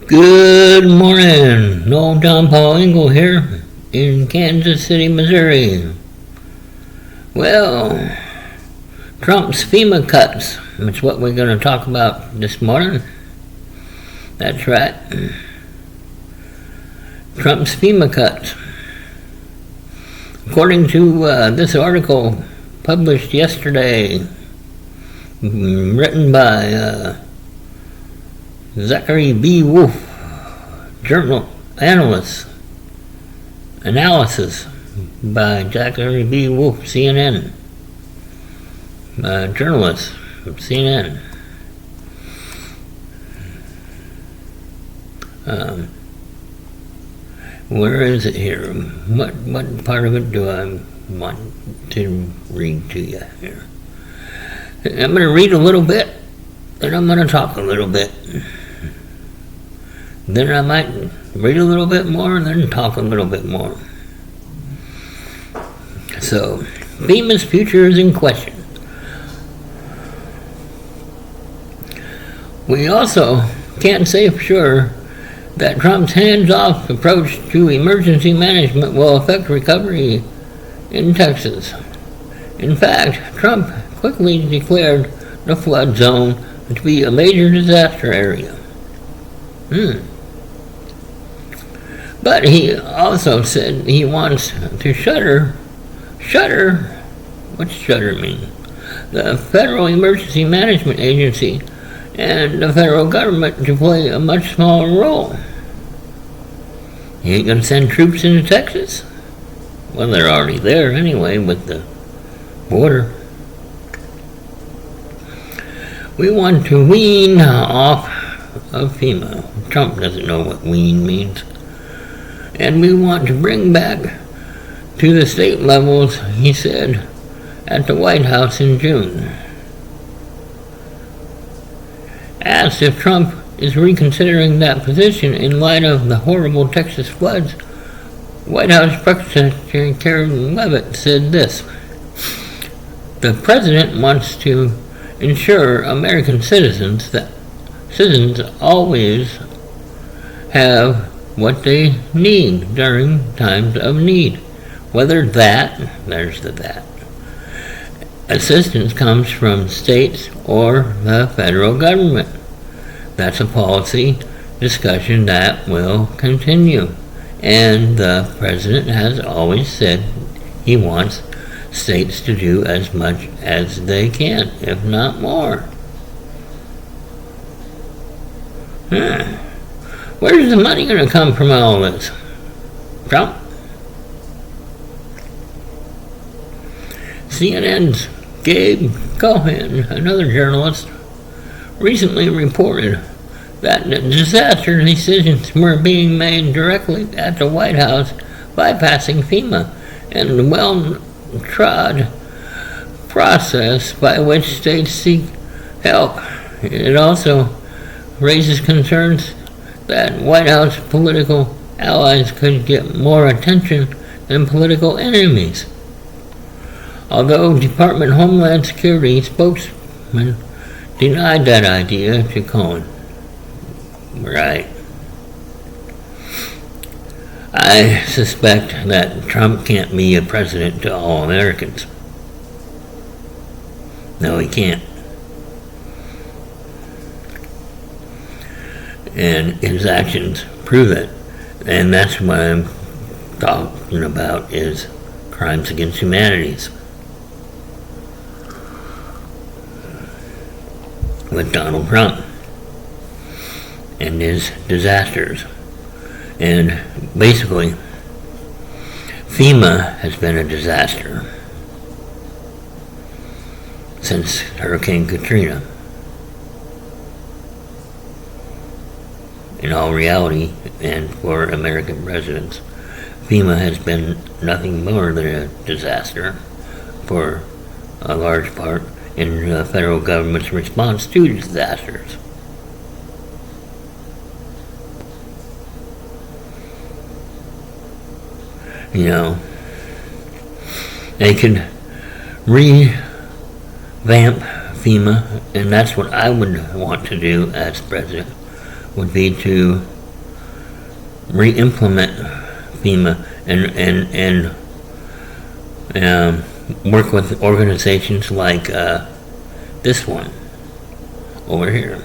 Good morning, Noel John Paul Engel here in Kansas City, Missouri. Well, Trump's FEMA cuts, that's what we're going to talk about this morning. That's right. Trump's FEMA cuts. According to this article published yesterday, written by Zachary B. Wolf, journal analysis by Zachary B. Wolf, CNN, journalist from CNN. Where is it here? What part of it do I want to read to you here? I'm going to read a little bit, then I'm going to talk a little bit. Then I might read a little bit more and then talk a little bit more. So, FEMA's future is in question. We also can't say for sure that Trump's hands-off approach to emergency management will affect recovery in Texas. In fact, Trump quickly declared the flood zone to be a major disaster area. But he also said he wants to shutter, what's shutter mean? The Federal Emergency Management Agency and the federal government to play a much smaller role. He ain't gonna send troops into Texas? Well, they're already there anyway with the border. We want to wean off of FEMA. Trump doesn't know what wean means. And we want to bring back to the state levels, he said, at the White House in June. Asked if Trump is reconsidering that position in light of the horrible Texas floods, White House Press Secretary Karen Leavitt said this: "The president wants to ensure American citizens always have what they need during times of need, whether there's that, assistance comes from states or the federal government. That's a policy discussion that will continue. And the president has always said he wants states to do as much as they can, if not more." Where's the money going to come from all this? Trump? CNN's Gabe Cohen, another journalist, recently reported that the disaster decisions were being made directly at the White House, bypassing FEMA and the well-trod process by which states seek help. It also raises concerns that White House political allies could get more attention than political enemies. Although Department of Homeland Security spokesman denied that idea to Cohen. Right. I suspect that Trump can't be a president to all Americans. No, he can't. And his actions prove it. And that's what I'm talking about, is crimes against humanity with Donald Trump and his disasters. And basically, FEMA has been a disaster since Hurricane Katrina. In all reality, and for American residents, FEMA has been nothing more than a disaster for a large part in the federal government's response to disasters. You know, they could revamp FEMA, and that's what I would want to do as president, would be to re-implement FEMA and work with organizations like this one over here,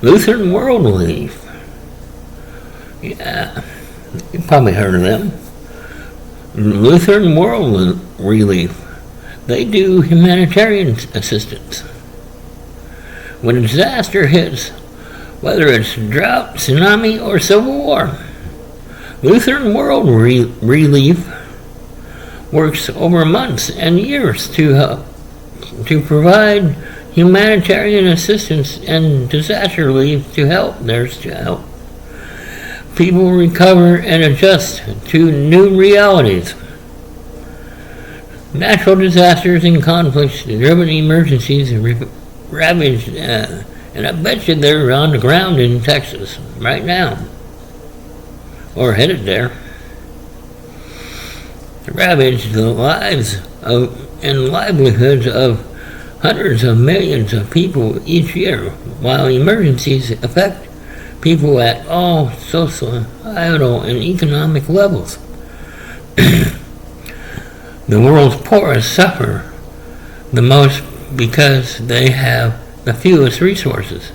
Lutheran World Relief. Yeah, you've probably heard of them. Lutheran World Relief. They do humanitarian assistance. When a disaster hits, whether it's drought, tsunami, or civil war, Lutheran World Relief works over months and years to provide humanitarian assistance and disaster relief to help people recover and adjust to new realities. Natural disasters and conflict-driven emergencies ravaged, and I bet you they're on the ground in Texas right now, or headed there. Ravaged the lives and livelihoods of hundreds of millions of people each year, while emergencies affect people at all societal and economic levels. The world's poorest suffer the most because they have the fewest resources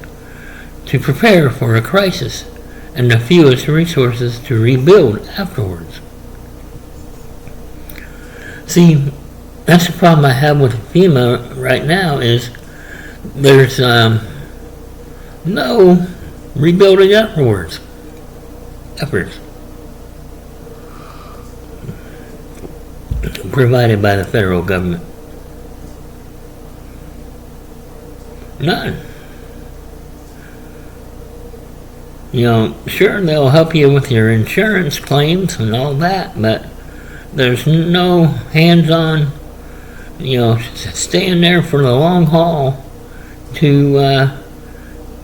to prepare for a crisis and the fewest resources to rebuild afterwards. See, that's the problem I have with FEMA right now, is there's no rebuilding efforts. Provided by the federal government. None. Sure, they'll help you with your insurance claims and all that, but there's no hands-on, staying there for the long haul to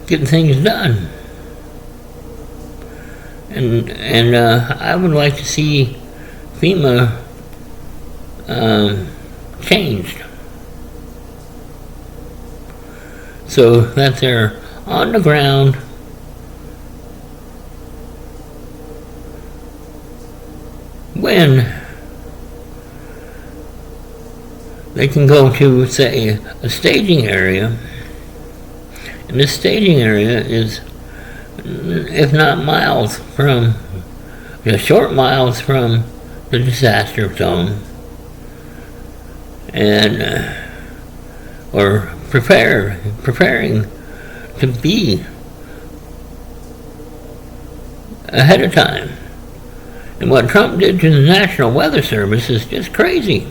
get things done. And I would like to see FEMA changed so that they're on the ground when they can go to, say, a staging area, and this staging area is, if not miles from, short miles from the disaster zone, and or preparing to be ahead of time. And what Trump did to the National Weather Service is just crazy,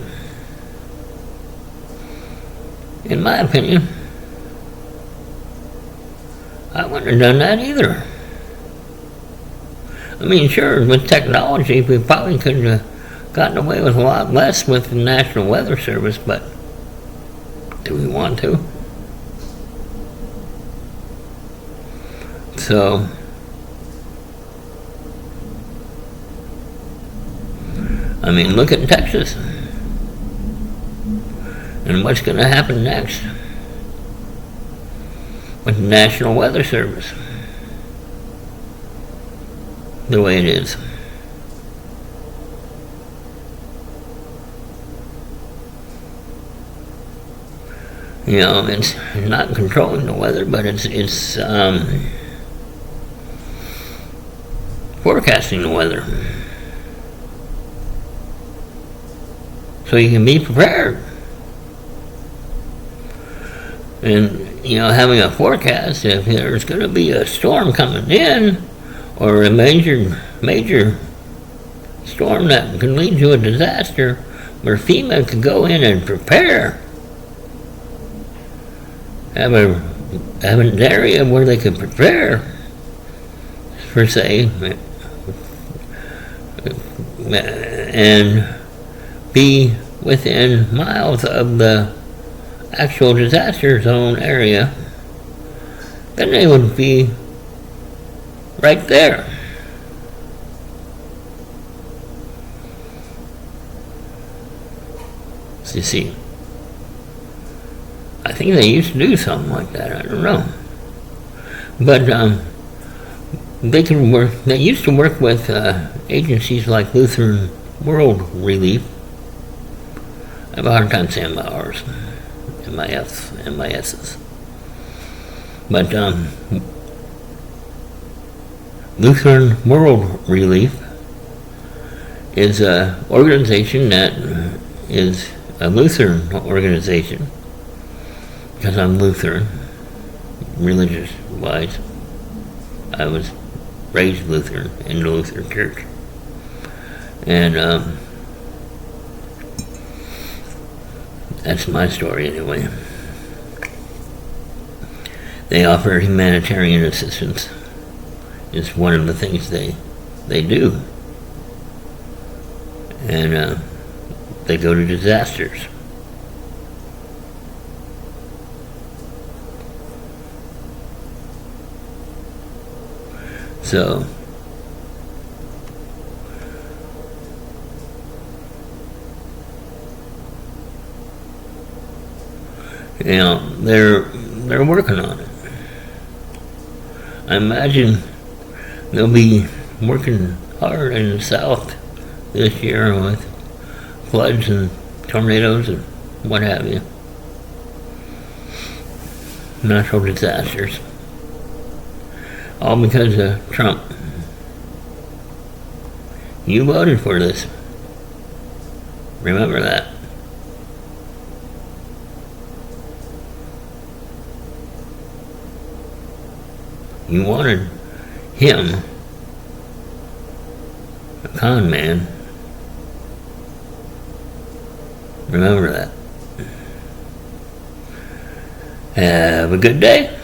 in my opinion. I wouldn't have done that either. I mean, sure, with technology, we probably could have gotten away with a lot less with the National Weather Service, but do we want to? So, I mean, look at Texas and what's going to happen next with the National Weather Service the way it is. It's not controlling the weather, but it's forecasting the weather, so you can be prepared. And having a forecast, if there's going to be a storm coming in, or a major storm that can lead to a disaster, where FEMA could go in and prepare. Have an area where they could prepare for, say, and be within miles of the actual disaster zone area, then they would be right there. So you see, I think they used to do something like that. I don't know. But they can work. They used to work with agencies like Lutheran World Relief. I have a hard time saying ours, MISs. But Lutheran World Relief is an organization that is a Lutheran organization, because I'm Lutheran, religious-wise. I was raised Lutheran in the Lutheran Church. And that's my story anyway. They offer humanitarian assistance. It's one of the things they do. And they go to disasters. So you know, they're working on it. I imagine they'll be working hard in the South this year with floods and tornadoes and what have you. Natural disasters. All because of Trump. You voted for this. Remember that. You wanted him, a con man. Remember that. Have a good day.